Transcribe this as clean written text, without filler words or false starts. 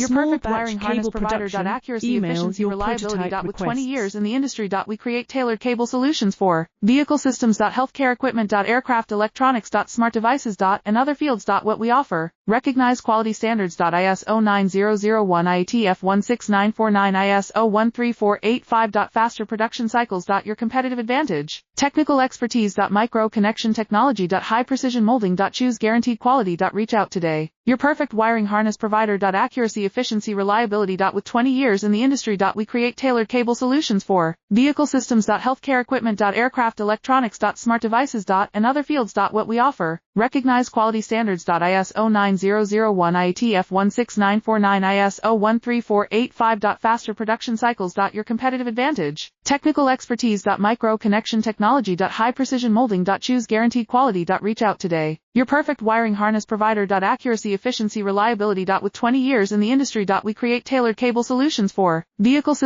Your Small perfect batch wiring harness cable provider. production. Accuracy, Email efficiency, your reliability. prototype With 20 requests. years in the industry. We create tailored cable solutions for vehicle systems. Healthcare equipment. Aircraft electronics. Smart devices. And other fields. What we offer. Recognized quality standards. ISO 9001 IATF 16949 ISO 13485. Faster production cycles. Your competitive advantage. Technical expertise. Micro connection technology. High precision molding. Choose guaranteed quality. Reach out today. Your perfect wiring harness provider. Accuracy, efficiency, reliability. With 20 years in the industry. We create tailored cable solutions for vehicle systems. Healthcare equipment. Aircraft electronics. Smart devices. And other fields. What we offer. Recognized quality standards. ISO 9001 IATF 16949 ISO 13485. Faster production cycles. Your competitive advantage. Technical expertise. Micro connection technology. High precision molding. Choose guaranteed quality. Reach out today. Your perfect wiring harness provider. Accuracy, efficiency, reliability. With 20 years in the industry. We create tailored cable solutions for vehicle systems.